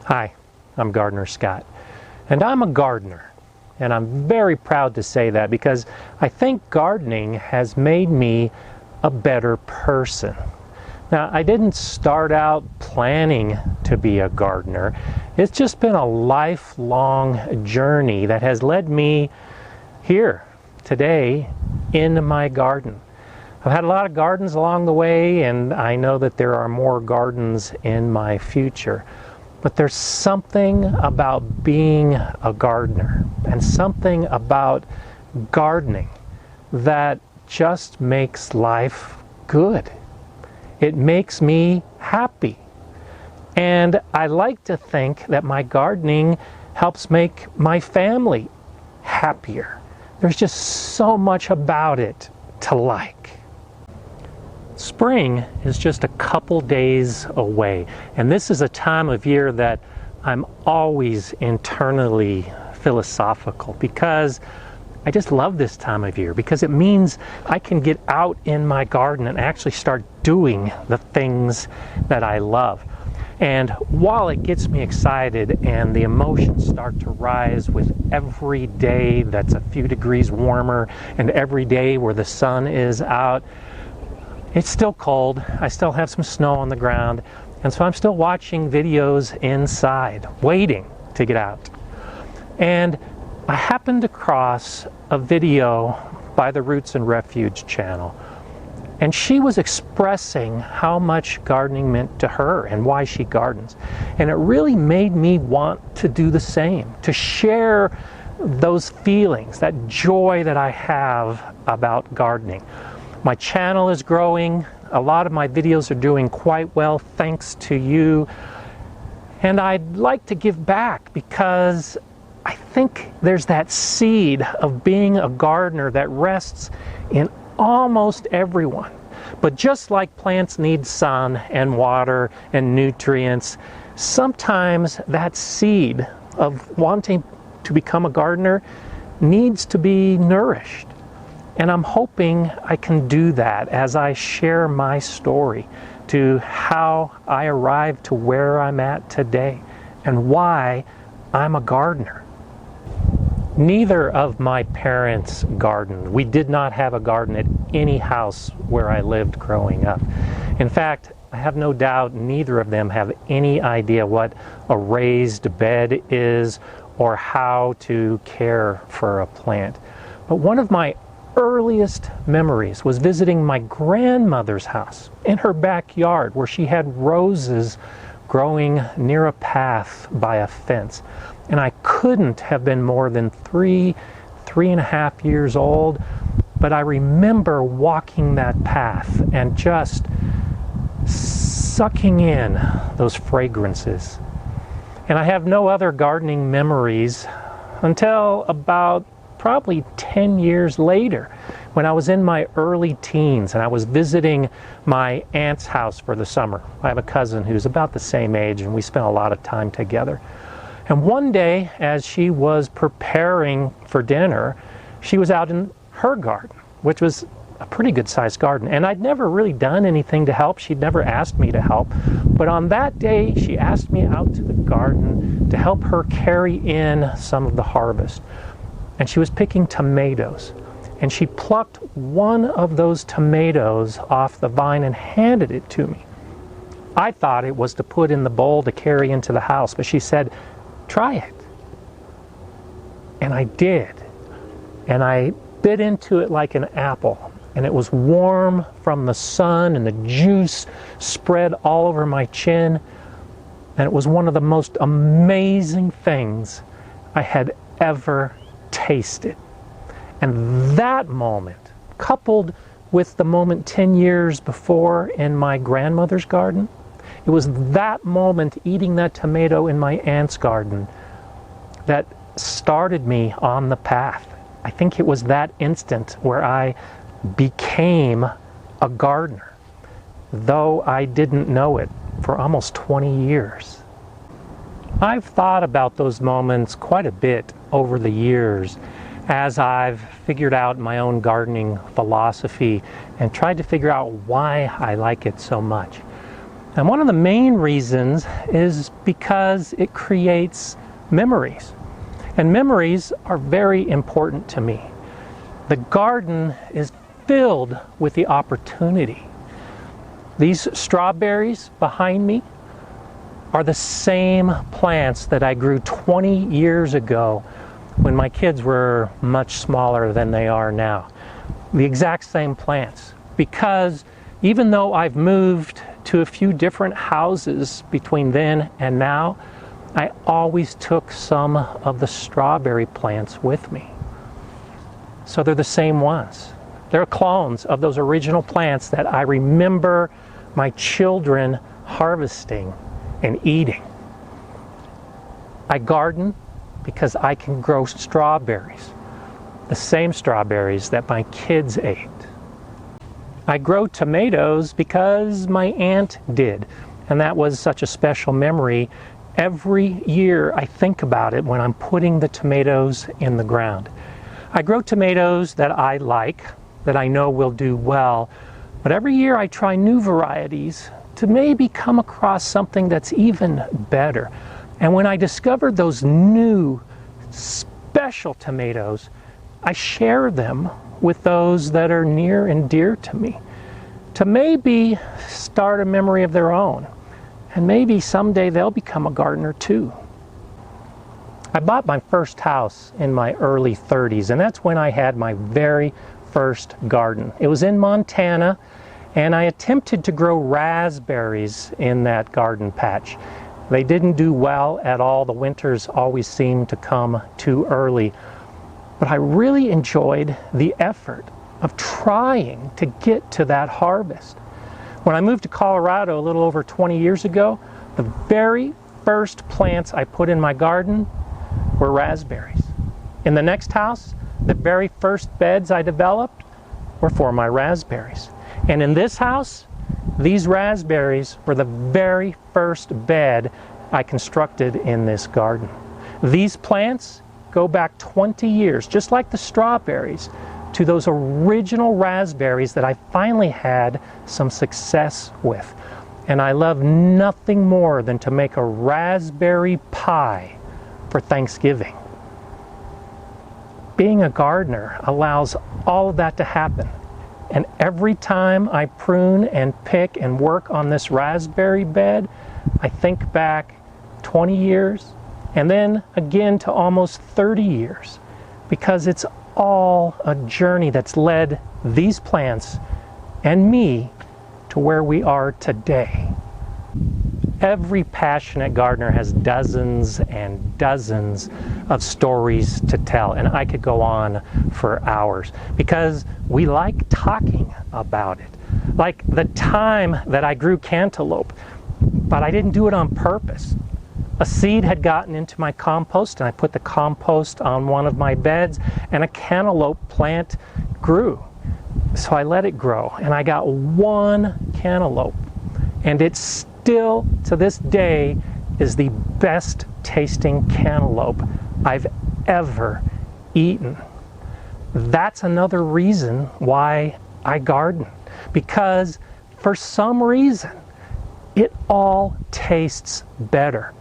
Hi, I'm Gardener Scott, and I'm a gardener, and I'm very proud to say that because I think gardening has made me a better person. Now, I didn't start out planning to be a gardener. It's just been a lifelong journey that has led me here today in my garden. I've had a lot of gardens along the way, and I know that there are more gardens in my future. But there's something about being a gardener and something about gardening that just makes life good. It makes me happy. And I like to think that my gardening helps make my family happier. There's just so much about it to like. Spring is just a couple days away, and this is a time of year that I'm always internally philosophical because I just love this time of year because it means I can get out in my garden and actually start doing the things that I love. And while it gets me excited and the emotions start to rise with every day that's a few degrees warmer and every day where the sun is out, it's still cold. I still have some snow on the ground, and so I'm still watching videos inside, waiting to get out. And I happened across a video by the Roots and Refuge channel, and she was expressing how much gardening meant to her and why she gardens. And it really made me want to do the same, to share those feelings, that joy that I have about gardening. My channel is growing. A lot of my videos are doing quite well thanks to you. And I'd like to give back because I think there's that seed of being a gardener that rests in almost everyone. But just like plants need sun and water and nutrients, sometimes that seed of wanting to become a gardener needs to be nourished. And I'm hoping I can do that as I share my story to how I arrived to where I'm at today and why I'm a gardener. Neither of my parents gardened. We did not have a garden at any house where I lived growing up. In fact, I have no doubt neither of them have any idea what a raised bed is or how to care for a plant. But one of my earliest memories was visiting my grandmother's house in her backyard where she had roses growing near a path by a fence. And I couldn't have been more than three and a half years old, but I remember walking that path and just sucking in those fragrances. And I have no other gardening memories until about probably 10 years later when I was in my early teens and I was visiting my aunt's house for the summer. I have a cousin who's about the same age and we spent a lot of time together. And one day as she was preparing for dinner, she was out in her garden, which was a pretty good sized garden. And I'd never really done anything to help. She'd never asked me to help. But on that day, she asked me out to the garden to help her carry in some of the harvest. And she was picking tomatoes. And she plucked one of those tomatoes off the vine and handed it to me. I thought it was to put in the bowl to carry into the house, but she said, "Try it." And I did. And I bit into it like an apple. And it was warm from the sun, and the juice spread all over my chin. And it was one of the most amazing things I had ever tasted. And that moment, coupled with the moment 10 years before in my grandmother's garden, it was that moment eating that tomato in my aunt's garden that started me on the path. I think it was that instant where I became a gardener, though I didn't know it for almost 20 years. I've thought about those moments quite a bit over the years as I've figured out my own gardening philosophy and tried to figure out why I like it so much. And one of the main reasons is because it creates memories. And memories are very important to me. The garden is filled with the opportunity. These strawberries behind me are the same plants that I grew 20 years ago when my kids were much smaller than they are now. The exact same plants. Because even though I've moved to a few different houses between then and now, I always took some of the strawberry plants with me. So they're the same ones. They're clones of those original plants that I remember my children harvesting and eating. I garden because I can grow strawberries, the same strawberries that my kids ate. I grow tomatoes because my aunt did, and that was such a special memory. Every year I think about it when I'm putting the tomatoes in the ground. I grow tomatoes that I like, that I know will do well, but every year I try new varieties to maybe come across something that's even better. And when I discovered those new special tomatoes, I share them with those that are near and dear to me, to maybe start a memory of their own. And maybe someday they'll become a gardener too. I bought my first house in my early 30s, and that's when I had my very first garden. It was in Montana, and I attempted to grow raspberries in that garden patch. They didn't do well at all. The winters always seemed to come too early. But I really enjoyed the effort of trying to get to that harvest. When I moved to Colorado a little over 20 years ago, the very first plants I put in my garden were raspberries. In the next house, the very first beds I developed were for my raspberries. And in this house, these raspberries were the very first bed I constructed in this garden. These plants go back 20 years, just like the strawberries, to those original raspberries that I finally had some success with. And I love nothing more than to make a raspberry pie for Thanksgiving. Being a gardener allows all of that to happen. And every time I prune and pick and work on this raspberry bed, I think back 20 years and then again to almost 30 years, because it's all a journey that's led these plants and me to where we are today. Every passionate gardener has dozens and dozens of stories to tell, and I could go on for hours because we like talking about it. Like the time that I grew cantaloupe, but I didn't do it on purpose. A seed had gotten into my compost, and I put the compost on one of my beds, and a cantaloupe plant grew. So I let it grow, and I got one cantaloupe, and it still, to this day, is the best tasting cantaloupe I've ever eaten. That's another reason why I garden, because for some reason, it all tastes better.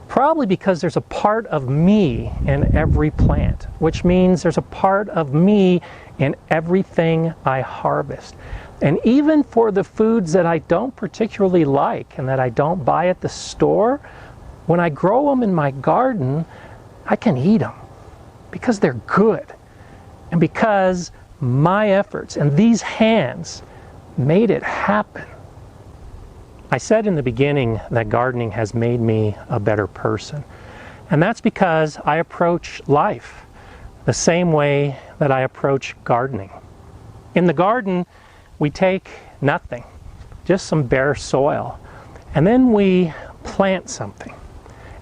Probably because there's a part of me in every plant, which means there's a part of me in everything I harvest. And even for the foods that I don't particularly like and that I don't buy at the store, when I grow them in my garden, I can eat them because they're good and because my efforts and these hands made it happen. I said in the beginning that gardening has made me a better person. And that's because I approach life the same way that I approach gardening. In the garden, we take nothing, just some bare soil, and then we plant something.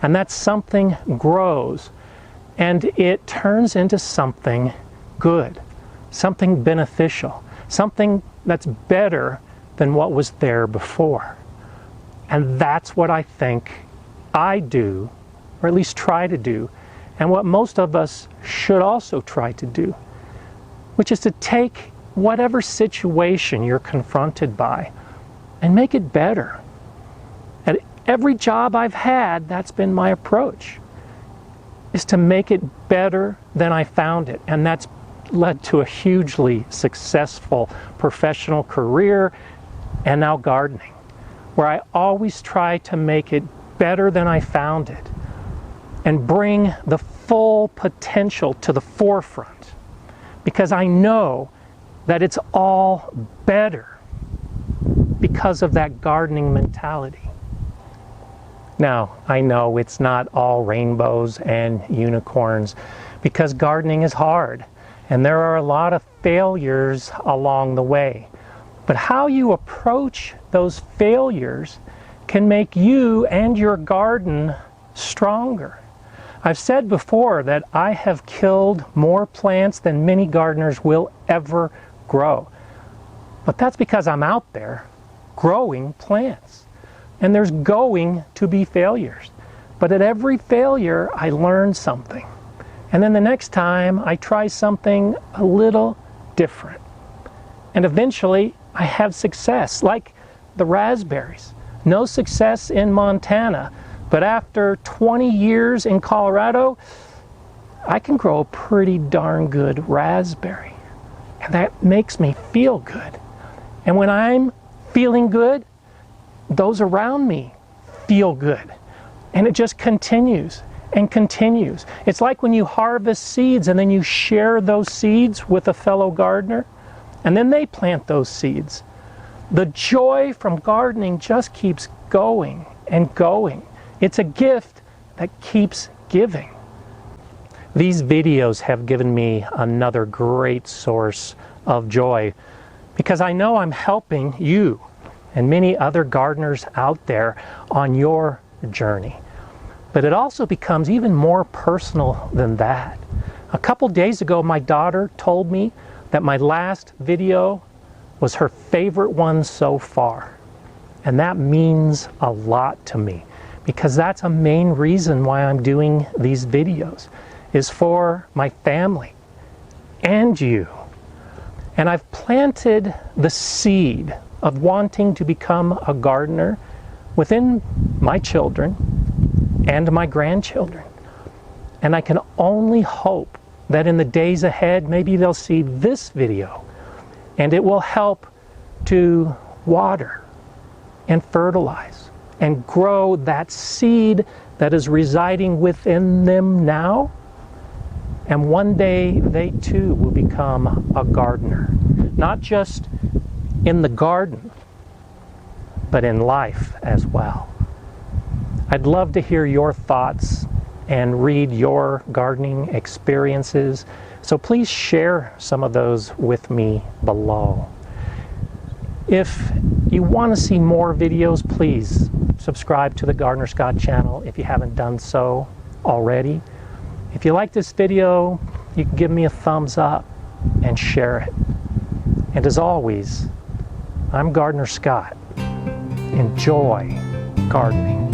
And that something grows, and it turns into something good, something beneficial, something that's better than what was there before. And that's what I think I do, or at least try to do, and what most of us should also try to do, which is to take whatever situation you're confronted by and make it better. every job I've had, that's been my approach, is to make it better than I found it. And that's led to a hugely successful professional career and now gardening, where I always try to make it better than I found it and bring the full potential to the forefront, because I know that it's all better because of that gardening mentality. Now, I know it's not all rainbows and unicorns, because gardening is hard and there are a lot of failures along the way. But how you approach those failures can make you and your garden stronger. I've said before that I have killed more plants than many gardeners will ever grow. But that's because I'm out there growing plants. And there's going to be failures. But at every failure, I learn something. And then the next time, I try something a little different. And eventually, I have success, like the raspberries. No success in Montana, but after 20 years in Colorado, I can grow a pretty darn good raspberry. And that makes me feel good. And when I'm feeling good, those around me feel good. And it just continues and continues. It's like when you harvest seeds and then you share those seeds with a fellow gardener, and then they plant those seeds. The joy from gardening just keeps going and going. It's a gift that keeps giving. These videos have given me another great source of joy, because I know I'm helping you and many other gardeners out there on your journey. But it also becomes even more personal than that. A couple days ago, my daughter told me that my last video was her favorite one so far. And that means a lot to me, because that's a main reason why I'm doing these videos, is for my family and you. And I've planted the seed of wanting to become a gardener within my children and my grandchildren. And I can only hope that in the days ahead, maybe they'll see this video and it will help to water and fertilize and grow that seed that is residing within them now. And one day they too will become a gardener, not just in the garden, but in life as well. I'd love to hear your thoughts and read your gardening experiences, so please share some of those with me below. If you want to see more videos, please subscribe to the Gardener Scott channel if you haven't done so already. If you like this video, you can give me a thumbs up and share it. And as always, I'm Gardener Scott. Enjoy gardening.